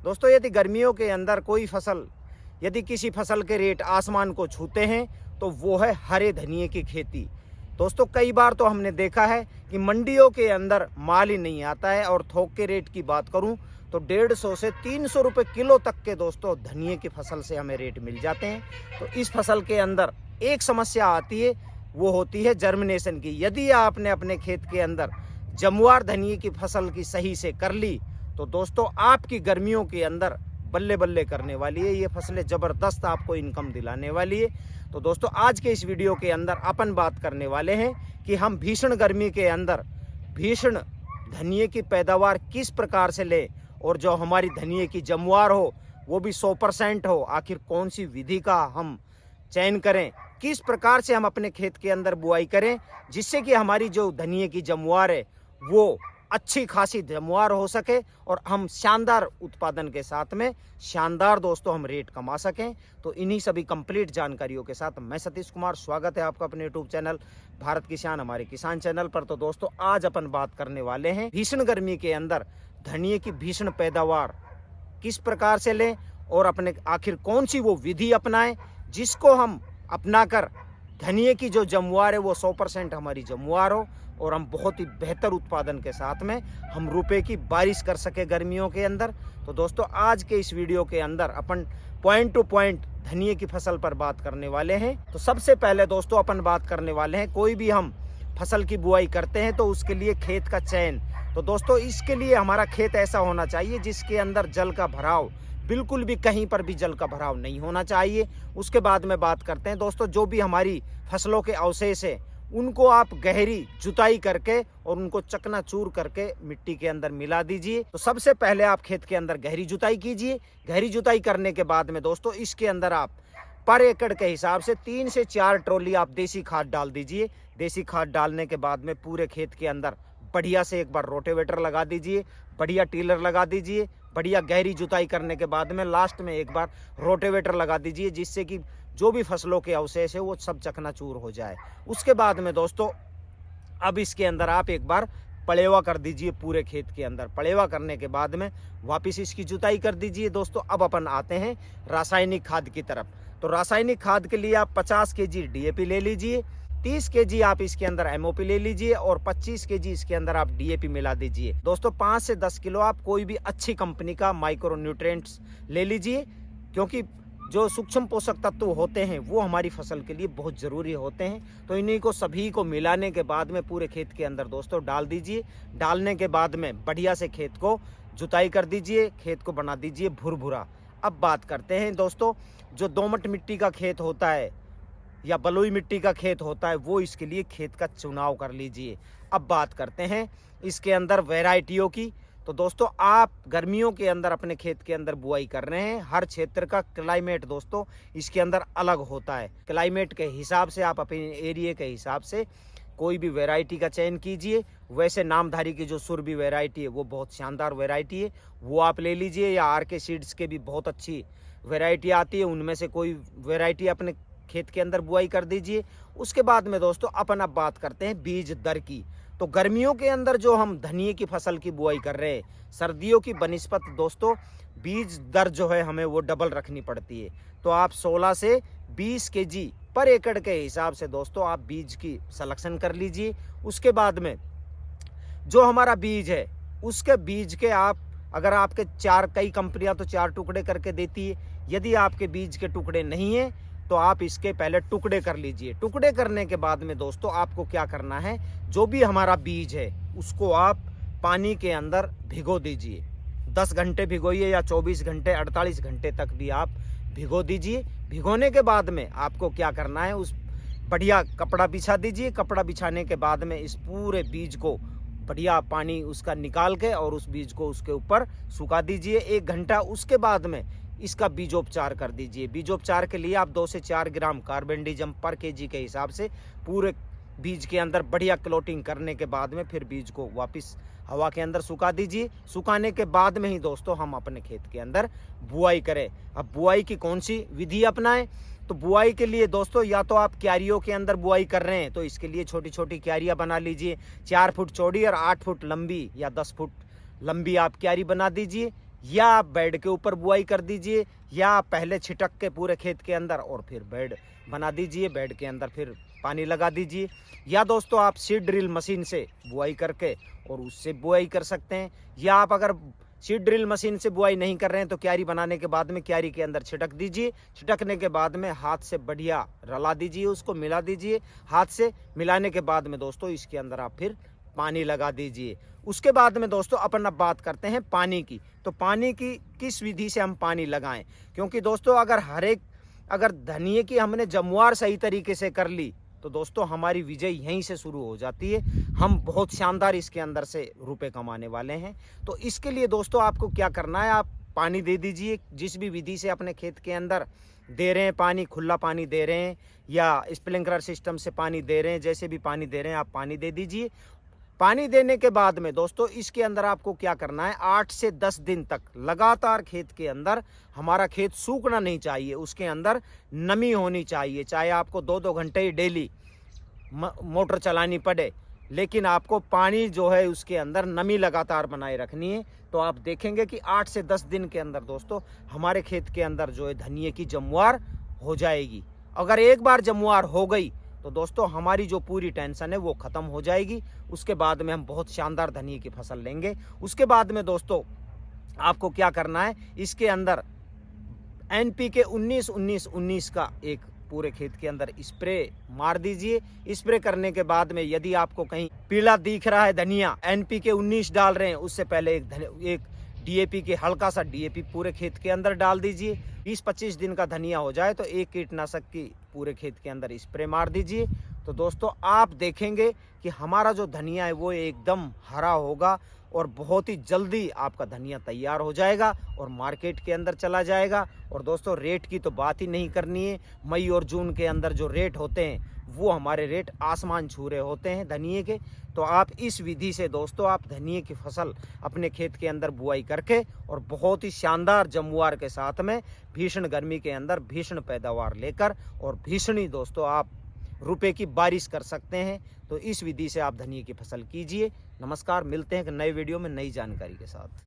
दोस्तों यदि गर्मियों के अंदर कोई फसल, यदि किसी फसल के रेट आसमान को छूते हैं तो वो है हरे धनिये की खेती। दोस्तों कई बार तो हमने देखा है कि मंडियों के अंदर माल ही नहीं आता है, और थोक के रेट की बात करूं तो 150 से 300 रुपये किलो तक के दोस्तों धनिये की फसल से हमें रेट मिल जाते हैं। तो इस फसल के अंदर एक समस्या आती है, वो होती है जर्मिनेशन की। यदि आपने अपने खेत के अंदर जमुआर धनिये की फसल की सही से कर ली तो दोस्तों आपकी गर्मियों के अंदर बल्ले बल्ले करने वाली है। ये फसलें ज़बरदस्त आपको इनकम दिलाने वाली है। तो दोस्तों आज के इस वीडियो के अंदर अपन बात करने वाले हैं कि हम भीषण गर्मी के अंदर भीषण धनिये की पैदावार किस प्रकार से लें, और जो हमारी धनिये की जमुआर हो वो भी 100% हो। आखिर कौन सी विधि का हम चयन करें, किस प्रकार से हम अपने खेत के अंदर बुआई करें जिससे कि हमारी जो धनिये की जमुआर है वो अच्छी खासी जमुआर हो सके और हम शानदार उत्पादन के साथ में शानदार दोस्तों हम रेट कमा सकें। तो इन्हीं सभी कंप्लीट जानकारियों के साथ मैं सतीश कुमार, स्वागत है आपका अपने यूट्यूब चैनल भारत किसान हमारे किसान चैनल पर। तो दोस्तों आज अपन बात करने वाले हैं भीषण गर्मी के अंदर धनिये की भीषण पैदावार किस प्रकार से लें और अपने आखिर कौन सी वो विधि अपनाएं जिसको हम अपनाकर धनिये की जो जमुआर है वो 100% हमारी जमुआर हो और हम बहुत ही बेहतर उत्पादन के साथ में हम रुपए की बारिश कर सके गर्मियों के अंदर। तो दोस्तों आज के इस वीडियो के अंदर अपन पॉइंट टू पॉइंट धनिये की फसल पर बात करने वाले हैं। तो सबसे पहले दोस्तों अपन बात करने वाले हैं, कोई भी हम फसल की बुआई करते हैं तो उसके लिए खेत का चयन। तो दोस्तों इसके लिए हमारा खेत ऐसा होना चाहिए जिसके अंदर जल का भराव बिल्कुल भी कहीं पर भी जल का भराव नहीं होना चाहिए। उसके बाद में बात करते हैं दोस्तों जो भी हमारी फसलों के अवशेष है उनको आप गहरी जुताई करके और उनको चकनाचूर करके मिट्टी के अंदर मिला दीजिए। तो सबसे पहले आप खेत के अंदर गहरी जुताई कीजिए। गहरी जुताई करने के बाद में दोस्तों इसके अंदर आप पर एकड़ के हिसाब से 3 से 4 ट्रॉली आप देसी खाद डाल दीजिए। देसी खाद डालने के बाद में पूरे खेत के अंदर बढ़िया से एक बार रोटेवेटर लगा दीजिए, बढ़िया टीलर लगा दीजिए। बढ़िया गहरी जुताई करने के बाद में लास्ट में एक बार रोटेवेटर लगा दीजिए जिससे कि जो भी फसलों के अवशेष है वो सब चकनाचूर हो जाए। उसके बाद में दोस्तों अब इसके अंदर आप एक बार पलेवा कर दीजिए पूरे खेत के अंदर। पलेवा करने के बाद में वापस इसकी जुताई कर दीजिए। दोस्तों अब अपन आते हैं रासायनिक खाद की तरफ। तो रासायनिक खाद के लिए आप 50 kg DAP ले लीजिए, 30 kg आप इसके अंदर MOP ले लीजिए और 25 kg इसके अंदर आप DAP मिला दीजिए। दोस्तों 5 से 10 किलो आप कोई भी अच्छी कंपनी का माइक्रो न्यूट्रिएंट्स ले लीजिए, क्योंकि जो सूक्ष्म पोषक तत्व होते हैं वो हमारी फसल के लिए बहुत ज़रूरी होते हैं। तो इन्हीं को सभी को मिलाने के बाद में पूरे खेत के अंदर दोस्तों डाल दीजिए। डालने के बाद में बढ़िया से खेत को जुताई कर दीजिए, खेत को बना दीजिए भुरभुरा। अब बात करते हैं दोस्तों जो दोमट मिट्टी का खेत होता है या बलुई मिट्टी का खेत होता है वो इसके लिए खेत का चुनाव कर लीजिए। अब बात करते हैं इसके अंदर वैरायटियों की। तो दोस्तों आप गर्मियों के अंदर अपने खेत के अंदर बुआई कर रहे हैं, हर क्षेत्र का क्लाइमेट दोस्तों इसके अंदर अलग होता है। क्लाइमेट के हिसाब से आप अपने एरिया के हिसाब से कोई भी वैरायटी का चयन कीजिए। वैसे नामधारी की जो सुरभि वैरायटी है वो बहुत शानदार वैरायटी है, वो आप ले लीजिए, या RK सीड्स के भी बहुत अच्छी वैरायटी आती है, उनमें से कोई वैरायटी अपने खेत के अंदर बुआई कर दीजिए। उसके बाद में दोस्तों अपन अब बात करते हैं बीज दर की। तो गर्मियों के अंदर जो हम धनिये की फसल की बुआई कर रहे हैं, सर्दियों की बनिस्बत दोस्तों बीज दर जो है हमें वो डबल रखनी पड़ती है। तो आप 16 से 20 kg पर एकड़ के हिसाब से दोस्तों आप बीज की सिलेक्शन कर लीजिए। उसके बाद में जो हमारा बीज है उसके बीज के आप, अगर आपके कई कंपनियां तो 4 टुकड़े करके देती है, यदि आपके बीज के टुकड़े नहीं है तो आप इसके पहले टुकड़े कर लीजिए। टुकड़े करने के बाद में दोस्तों आपको क्या करना है, जो भी हमारा बीज है उसको आप पानी के अंदर भिगो दीजिए। 10 घंटे भिगोइए या 24 घंटे 48 घंटे तक भी आप भिगो दीजिए। भिगोने के बाद में आपको क्या करना है, उस बढ़िया कपड़ा बिछा दीजिए। कपड़ा बिछाने के बाद में इस पूरे बीज को बढ़िया पानी उसका निकाल के और उस बीज को उसके ऊपर सुखा दीजिए 1 घंटा। उसके बाद में इसका बीजोपचार कर दीजिए। बीजोपचार के लिए आप 2 से 4 ग्राम कार्बेंडिजम पर kg के हिसाब से पूरे बीज के अंदर बढ़िया क्लोटिंग करने के बाद में फिर बीज को वापस हवा के अंदर सुखा दीजिए। सुखाने के बाद में ही दोस्तों हम अपने खेत के अंदर बुआई करें। अब बुआई की कौन सी विधि अपनाएं, तो बुआई के लिए दोस्तों या तो आप क्यारियों के अंदर बुआई कर रहे हैं तो इसके लिए छोटी छोटी क्यारियां बना लीजिए, 4 फुट चौड़ी और 8 फुट लंबी या 10 फुट लंबी आप क्यारी बना दीजिए। या आप बेड के ऊपर बुआई कर दीजिए, या आप पहले छिटक के पूरे खेत के अंदर और फिर बेड बना दीजिए, बेड के अंदर फिर पानी लगा दीजिए। या दोस्तों आप सीड ड्रिल मशीन से बुआई करके और उससे बुआई कर सकते हैं। या आप अगर सीड ड्रिल मशीन से बुआई नहीं कर रहे हैं तो क्यारी बनाने के बाद में क्यारी के अंदर छिटक दीजिए। छिटकने के बाद में हाथ से बढ़िया रला दीजिए, उसको मिला दीजिए। हाथ से मिलाने के बाद में दोस्तों इसके अंदर आप फिर पानी लगा दीजिए। उसके बाद में दोस्तों अपन अब बात करते हैं पानी की। तो पानी की किस विधि से हम पानी लगाएं, क्योंकि दोस्तों अगर धनिये की हमने जमुआर सही तरीके से कर ली तो दोस्तों हमारी विजय यहीं से शुरू हो जाती है। हम बहुत शानदार इसके अंदर से रुपए कमाने वाले हैं। तो इसके लिए दोस्तों आपको क्या करना है, आप पानी दे दीजिए। जिस भी विधि से अपने खेत के अंदर दे रहे हैं पानी, खुला पानी दे रहे हैं या स्प्रिंकलर सिस्टम से पानी दे रहे हैं, जैसे भी पानी दे रहे हैं आप पानी दे दीजिए। पानी देने के बाद में दोस्तों इसके अंदर आपको क्या करना है, 8 से 10 दिन तक लगातार खेत के अंदर, हमारा खेत सूखना नहीं चाहिए, उसके अंदर नमी होनी चाहिए। चाहे आपको 2-2 घंटे ही डेली मोटर चलानी पड़े, लेकिन आपको पानी जो है उसके अंदर नमी लगातार बनाए रखनी है। तो आप देखेंगे कि 8 से 10 दिन के अंदर दोस्तों हमारे खेत के अंदर जो है धनिये की जमुआर हो जाएगी। अगर एक बार जमुआर हो गई तो दोस्तों हमारी जो पूरी टेंशन है वो ख़त्म हो जाएगी। उसके बाद में हम बहुत शानदार धनिये की फसल लेंगे। उसके बाद में दोस्तों आपको क्या करना है, इसके अंदर NPK 19-19-19 का एक पूरे खेत के अंदर स्प्रे मार दीजिए। स्प्रे करने के बाद में यदि आपको कहीं पीला दिख रहा है धनिया, NPK 19 डाल रहे हैं, उससे पहले एक DAP के हल्का सा DAP पूरे खेत के अंदर डाल दीजिए। 20-25 दिन का धनिया हो जाए तो एक कीटनाशक की पूरे खेत के अंदर स्प्रे मार दीजिए। तो दोस्तों आप देखेंगे कि हमारा जो धनिया है वो एकदम हरा होगा और बहुत ही जल्दी आपका धनिया तैयार हो जाएगा और मार्केट के अंदर चला जाएगा। और दोस्तों रेट की तो बात ही नहीं करनी है। मई और जून के अंदर जो रेट होते हैं वो हमारे रेट आसमान छू रहे होते हैं धनिये के। तो आप इस विधि से दोस्तों आप धनिये की फसल अपने खेत के अंदर बुआई करके और बहुत ही शानदार जमुआर के साथ में भीषण गर्मी के अंदर भीषण पैदावार लेकर और भीषणी दोस्तों आप रुपए की बारिश कर सकते हैं। तो इस विधि से आप धनिये की फसल कीजिए। नमस्कार, मिलते हैं एक नए वीडियो में नई जानकारी के साथ।